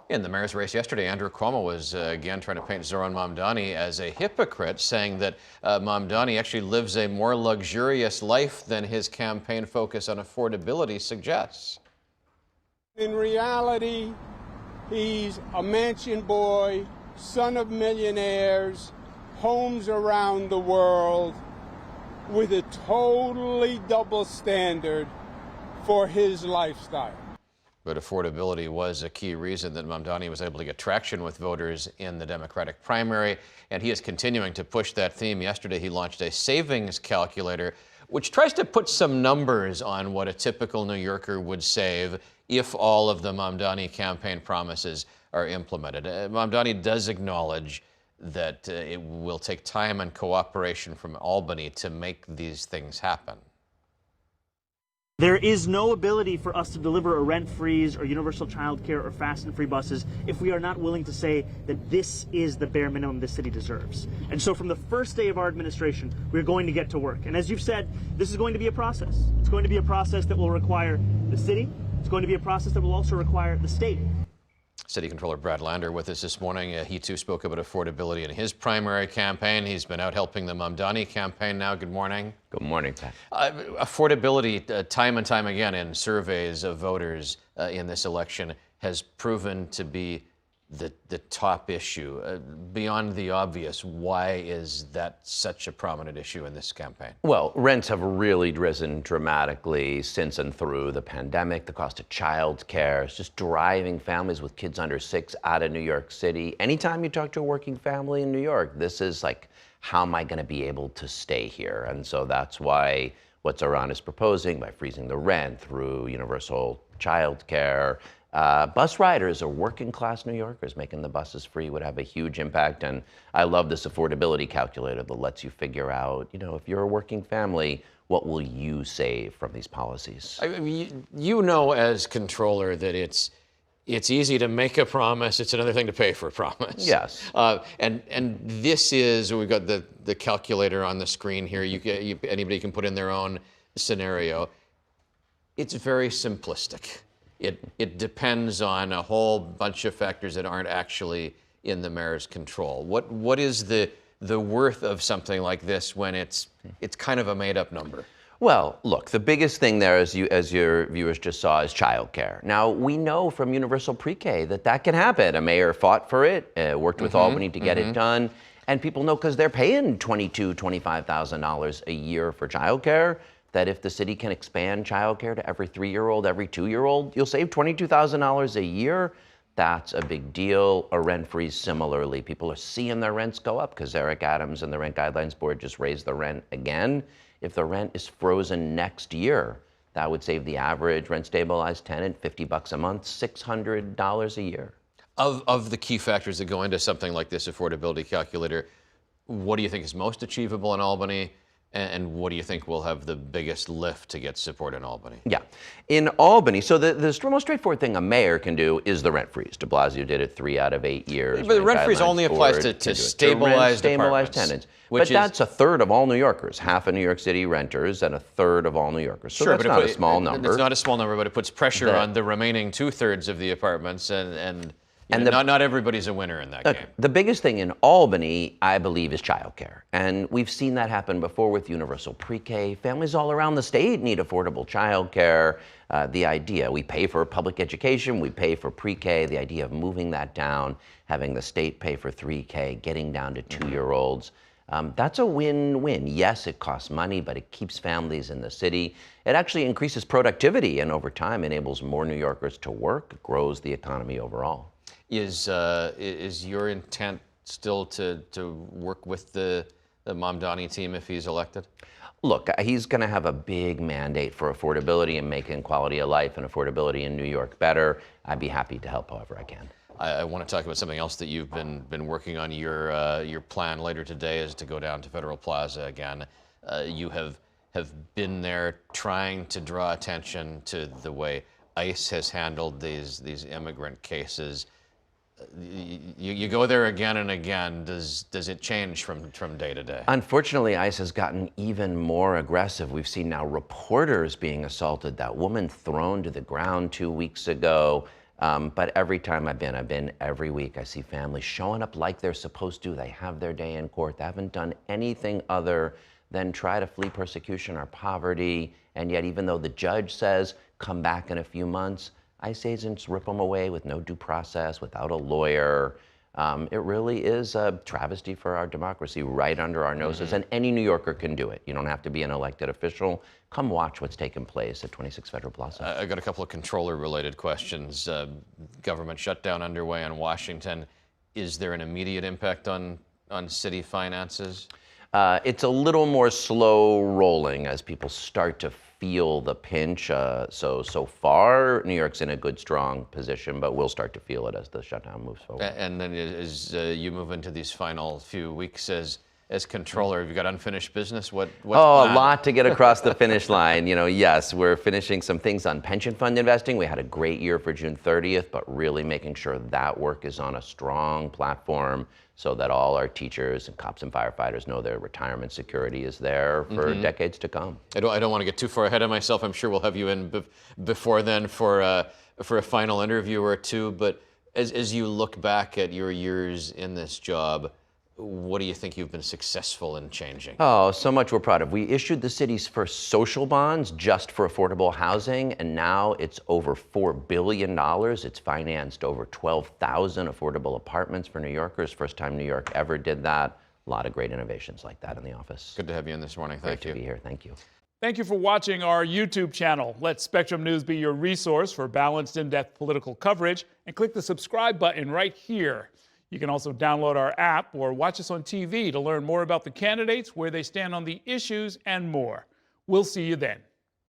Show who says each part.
Speaker 1: In the mayor's race yesterday, Andrew Cuomo was again trying to paint Zohran Mamdani as a hypocrite, saying that Mamdani actually lives a more luxurious life than his campaign focus on affordability suggests.
Speaker 2: In reality, he's a mansion boy, son of millionaires, homes around the world, with a totally double standard for his lifestyle.
Speaker 1: But affordability was a key reason that Mamdani was able to get traction with voters in the Democratic primary, and he is continuing to push that theme. Yesterday, he launched a savings calculator, which tries to put some numbers on what a typical New Yorker would save if all of the Mamdani campaign promises are implemented. Mamdani does acknowledge that it will take time and cooperation from Albany to make these things happen.
Speaker 3: There is no ability for us to deliver a rent freeze or universal child care or fast and free buses if we are not willing to say that this is the bare minimum this city deserves. And so from the first day of our administration, we're going to get to work. And as you've said, this is going to be a process. It's going to be a process that will require the city. It's going to be a process that will also require the state.
Speaker 1: City Comptroller Brad Lander with us this morning. He too spoke about affordability in his primary campaign. He's been out helping the Mamdani campaign now. Good morning.
Speaker 4: Good morning, Pat.
Speaker 1: Affordability, time and time again in surveys of voters in this election, has proven to be the top issue. Beyond the obvious, why is that such a prominent issue in this campaign?
Speaker 4: Well, rents have really risen dramatically since and through the pandemic. The cost of child care is just driving families with kids under 6 out of New York City. Anytime you talk to a working family in New York, this is like, how am I going to be able to stay here? And so that's why what Zohran is proposing, by freezing the rent through universal child care, bus riders or working class New Yorkers, making the buses free would have a huge impact. And I love this affordability calculator that lets you figure out, if you're a working family, what will you save from these policies?
Speaker 1: I mean, you know as controller that it's easy to make a promise. It's another thing to pay for a promise.
Speaker 4: Yes.
Speaker 1: And this is, we've got the calculator on the screen here. Anybody can put in their own scenario. It's very simplistic. It depends on a whole bunch of factors that aren't actually in the mayor's control. What is the worth of something like this when it's kind of a made-up number?
Speaker 4: Well, look, the biggest thing there, as your viewers just saw, is childcare. Now, we know from universal pre-K that can happen. A mayor fought for it, worked with Albany to get it done, and people know because they're paying $22,000, $25,000 a year for childcare, that if the city can expand childcare to every 3-year-old, every 2-year-old, you'll save $22,000 a year. That's a big deal. A rent freeze similarly. People are seeing their rents go up because Eric Adams and the Rent Guidelines Board just raised the rent again. If the rent is frozen next year, that would save the average rent stabilized tenant $50 a month, $600 a year.
Speaker 1: Of the key factors that go into something like this affordability calculator, what do you think is most achievable in Albany? And what do you think will have the biggest lift to get support in Albany?
Speaker 4: Yeah, in Albany, so the most straightforward thing a mayor can do is the rent freeze. De Blasio did it 3 out of 8 years.
Speaker 1: But the rent freeze only applies to stabilized
Speaker 4: tenants. But that's a third of all New Yorkers, half of New York City renters and a third of all New Yorkers. So
Speaker 1: sure,
Speaker 4: that's not a small number.
Speaker 1: It's not a small number, but it puts pressure on the remaining 2/3 of the apartments not everybody's a winner in that game.
Speaker 4: The biggest thing in Albany, I believe, is childcare. And we've seen that happen before with universal pre-K. Families all around the state need affordable childcare. The idea, we pay for public education, we pay for pre-K. The idea of moving that down, having the state pay for 3K, getting down to 2-year-olds. That's a win-win. Yes, it costs money, but it keeps families in the city. It actually increases productivity and over time enables more New Yorkers to work, grows the economy overall.
Speaker 1: Is your intent still to work with the Mamdani team if he's elected?
Speaker 4: Look, he's going to have a big mandate for affordability and making quality of life and affordability in New York better. I'd be happy to help however I can.
Speaker 1: I want to talk about something else that you've been working on. Your plan later today is to go down to Federal Plaza again. You have been there trying to draw attention to the way ICE has handled these immigrant cases. You go there again and again. Does it change from day to day?
Speaker 4: Unfortunately, ICE has gotten even more aggressive. We've seen now reporters being assaulted. That woman thrown to the ground 2 weeks ago. But every time I've been every week. I see families showing up like they're supposed to. They have their day in court. They haven't done anything other than try to flee persecution or poverty. And yet, even though the judge says, come back in a few months, ICE agents rip them away with no due process, without a lawyer. It really is a travesty for our democracy right under our noses, and any New Yorker can do it. You don't have to be an elected official. Come watch what's taking place at 26 Federal Plaza.
Speaker 1: I got a couple of controller-related questions. Government shutdown underway in Washington. Is there an immediate impact on city finances?
Speaker 4: It's a little more slow rolling as people start to feel the pinch. So far, New York's in a good, strong position, but we'll start to feel it as the shutdown moves forward.
Speaker 1: And then as you move into these final few weeks as controller, have you got unfinished business? What's
Speaker 4: a
Speaker 1: planned?
Speaker 4: lot to get across the finish line. Yes, we're finishing some things on pension fund investing. We had a great year for June 30th, but really making sure that work is on a strong platform so that all our teachers and cops and firefighters know their retirement security is there for decades to come.
Speaker 1: I don't want to get too far ahead of myself. I'm sure we'll have you in before then for a final interview or two. But as you look back at your years in this job, what do you think you've been successful in changing?
Speaker 4: Oh, so much we're proud of. We issued the city's first social bonds just for affordable housing, and now it's over $4 billion. It's financed over 12,000 affordable apartments for New Yorkers. First time New York ever did that. A lot of great innovations like that in the office.
Speaker 1: Good to have you in this morning. Thank you.
Speaker 4: Great to be here. Thank you.
Speaker 5: Thank you for watching our YouTube channel. Let Spectrum News be your resource for balanced, in-depth political coverage, and click the subscribe button right here. You can also download our app or watch us on TV to learn more about the candidates, where they stand on the issues, and more. We'll see you then.